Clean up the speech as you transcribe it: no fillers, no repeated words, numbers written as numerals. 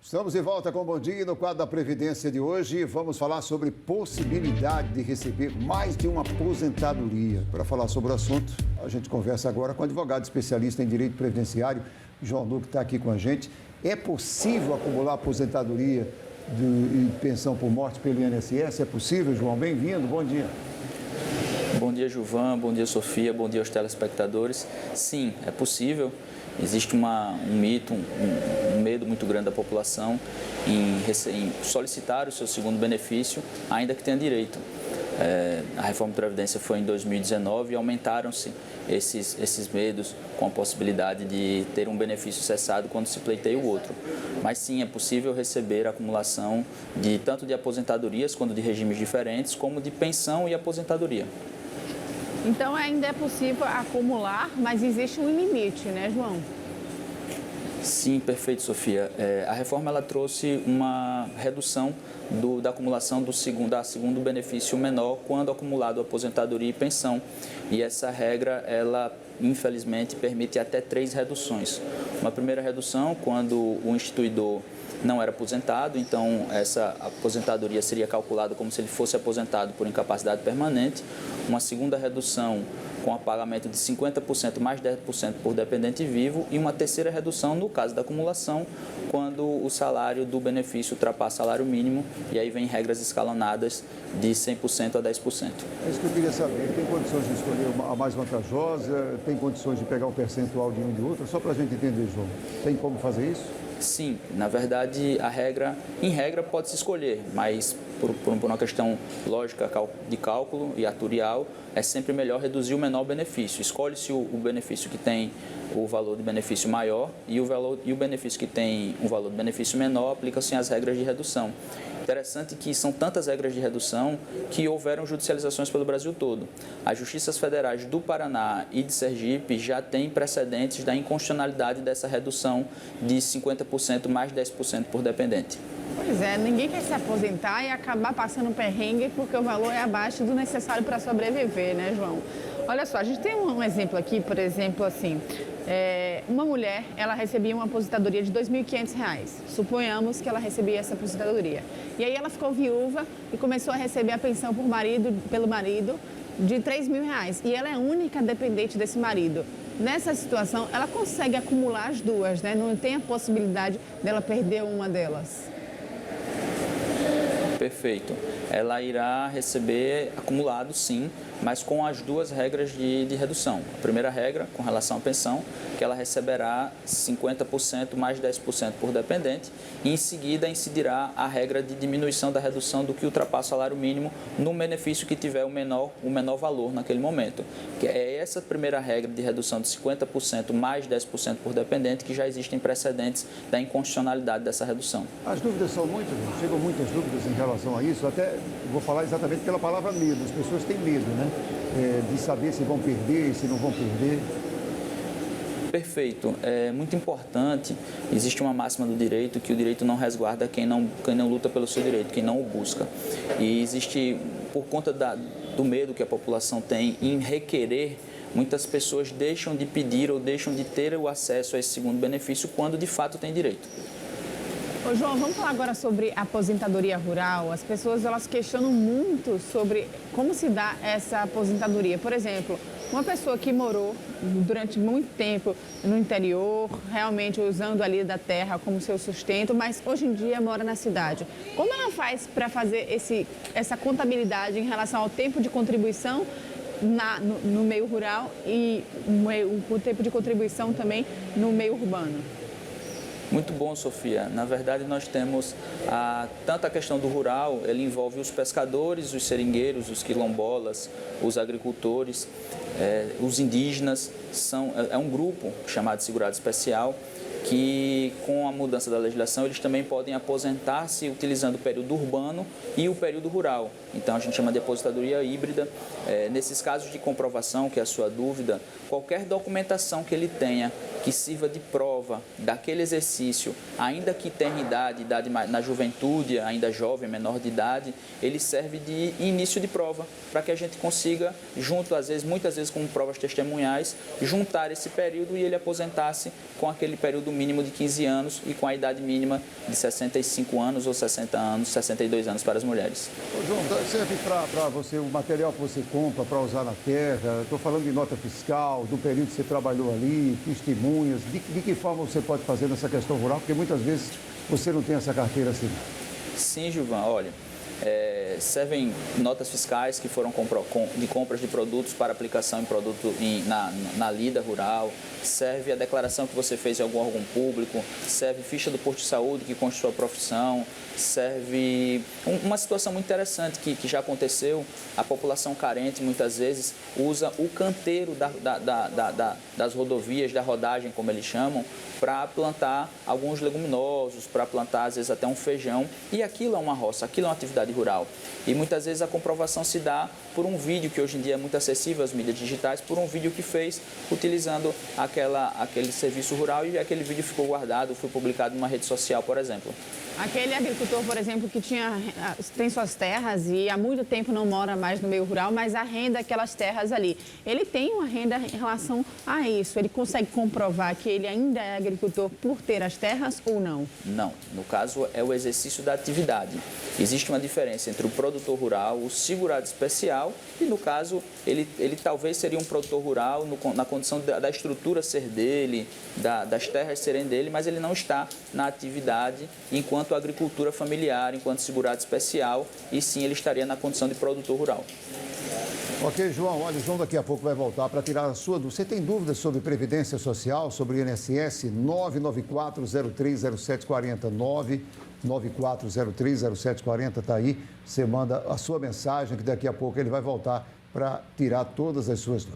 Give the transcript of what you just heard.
Estamos de volta com o Bom Dia. No quadro da Previdência de hoje, vamos falar sobre possibilidade de receber mais de uma aposentadoria. Para falar sobre o assunto, a gente conversa agora com o advogado especialista em direito previdenciário, João Lu, que está aqui com a gente. É possível acumular aposentadoria e pensão por morte pelo INSS? É possível, João? Bem-vindo, bom dia. Bom dia, Gilvan, bom dia, Sofia, bom dia aos telespectadores. Sim, é possível. Existe um mito, um medo muito grande da população em solicitar o seu segundo benefício, ainda que tenha direito. A reforma da Previdência foi em 2019 e aumentaram-se esses medos com a possibilidade de ter um benefício cessado quando se pleiteia o outro. Mas sim, é possível receber a acumulação tanto de aposentadorias, quanto de regimes diferentes, como de pensão e aposentadoria. Então ainda é possível acumular, mas existe um limite, né, João? Sim, perfeito, Sofia. A reforma ela trouxe uma redução da acumulação do segundo benefício menor quando acumulado aposentadoria e pensão. E essa regra, ela infelizmente permite até 3 reduções. Uma primeira redução quando o instituidor não era aposentado, então essa aposentadoria seria calculada como se ele fosse aposentado por incapacidade permanente. Uma segunda redução com o pagamento de 50% mais 10% por dependente vivo e uma terceira redução no caso da acumulação, quando o salário do benefício ultrapassa o salário mínimo, e aí vem regras escalonadas de 100% a 10%. É isso que eu queria saber. Tem condições de escolher a mais vantajosa? Tem condições de pegar um percentual de um e de outro? Só para a gente entender, João. Tem como fazer isso? Sim, na verdade, em regra pode-se escolher, mas por uma questão lógica de cálculo e atuarial, é sempre melhor reduzir o menor benefício. Escolhe-se o benefício que tem o valor de benefício maior e o benefício que tem o valor de benefício menor, aplicam-se as regras de redução. Interessante que são tantas regras de redução que houveram judicializações pelo Brasil todo. As justiças federais do Paraná e de Sergipe já têm precedentes da inconstitucionalidade dessa redução de 50% mais 10% por dependente. Pois é, ninguém quer se aposentar e acabar passando perrengue porque o valor é abaixo do necessário para sobreviver, né, João? Olha só, a gente tem um exemplo aqui, por exemplo, assim, uma mulher, ela recebia uma aposentadoria de R$ 2.500. Suponhamos que ela recebia essa aposentadoria. E aí ela ficou viúva e começou a receber a pensão pelo marido de R$ 3.000. E ela é a única dependente desse marido. Nessa situação, ela consegue acumular as duas, né? Não tem a possibilidade dela perder uma delas. Perfeito. Ela irá receber acumulado, sim, mas com as duas regras de redução. A primeira regra, com relação à pensão, que ela receberá 50% mais 10% por dependente, e em seguida incidirá a regra de diminuição da redução do que ultrapassa o salário mínimo no benefício que tiver o menor valor naquele momento. Que é essa primeira regra de redução de 50% mais 10% por dependente que já existem precedentes da inconstitucionalidade dessa redução. As dúvidas são muitas, chegam muitas dúvidas em relação a isso. Até vou falar exatamente pela palavra medo. As pessoas têm medo, né? De saber se vão perder, se não vão perder. Perfeito. É muito importante, existe uma máxima do direito que o direito não resguarda quem não luta pelo seu direito, quem não o busca. E existe, por conta do medo que a população tem em requerer, muitas pessoas deixam de pedir ou deixam de ter o acesso a esse segundo benefício quando de fato tem direito. Ô, João, vamos falar agora sobre a aposentadoria rural. As pessoas, elas questionam muito sobre como se dá essa aposentadoria. Por exemplo, uma pessoa que morou durante muito tempo no interior, realmente usando ali da terra como seu sustento, mas hoje em dia mora na cidade. Como ela faz para fazer essa contabilidade em relação ao tempo de contribuição no meio rural e o tempo de contribuição também no meio urbano? Muito bom, Sofia. Na verdade, nós temos tanto a questão do rural, ele envolve os pescadores, os seringueiros, os quilombolas, os agricultores, os indígenas. É um grupo chamado de segurado especial que, com a mudança da legislação, eles também podem aposentar-se utilizando o período urbano e o período rural. Então, a gente chama de aposentadoria híbrida. Nesses casos de comprovação, que é a sua dúvida, qualquer documentação que ele tenha que sirva de prova daquele exercício, ainda que tenha idade na juventude, ainda jovem, menor de idade, ele serve de início de prova, para que a gente consiga, muitas vezes com provas testemunhais, juntar esse período e ele aposentar-se com aquele período mínimo de 15 anos e com a idade mínima de 65 anos ou 60 anos, 62 anos para as mulheres. Ô, João, serve para você o material que você compra para usar na terra? Estou falando de nota fiscal, do período que você trabalhou ali, testemunhas. De que forma você pode fazer nessa questão rural? Porque muitas vezes você não tem essa carteira assim. Sim, Gilvan, olha, servem notas fiscais que foram de compras de produtos para aplicação em produto na lida rural, serve a declaração que você fez em algum órgão público, serve ficha do posto de saúde que consta sua profissão, serve uma situação muito interessante que já aconteceu. A população carente muitas vezes usa o canteiro das rodovias, da rodagem, como eles chamam, para plantar alguns leguminosos, para plantar às vezes até um feijão, e aquilo é uma roça, aquilo é uma atividade rural. E muitas vezes a comprovação se dá por um vídeo que hoje em dia é muito acessível às mídias digitais, por um vídeo que fez utilizando aquele serviço rural, e aquele vídeo ficou guardado, foi publicado em uma rede social, por exemplo. Aquele agricultor, por exemplo, que tem suas terras e há muito tempo não mora mais no meio rural, mas arrenda aquelas terras ali. Ele tem uma renda em relação a isso? Ele consegue comprovar que ele ainda é agricultor por ter as terras ou não? Não. No caso, é o exercício da atividade. Existe uma diferença entre o produtor rural, o segurado especial, e no caso, ele talvez seria um produtor rural na condição da estrutura ser dele, das terras serem dele, mas ele não está na atividade enquanto agricultura familiar, enquanto segurado especial, e sim ele estaria na condição de produtor rural. Ok, João. Olha, o João daqui a pouco vai voltar para tirar a sua dúvida. Você tem dúvidas sobre Previdência Social, sobre INSS? 994-030740. 994-030740, está aí. Você manda a sua mensagem, que daqui a pouco ele vai voltar para tirar todas as suas dúvidas.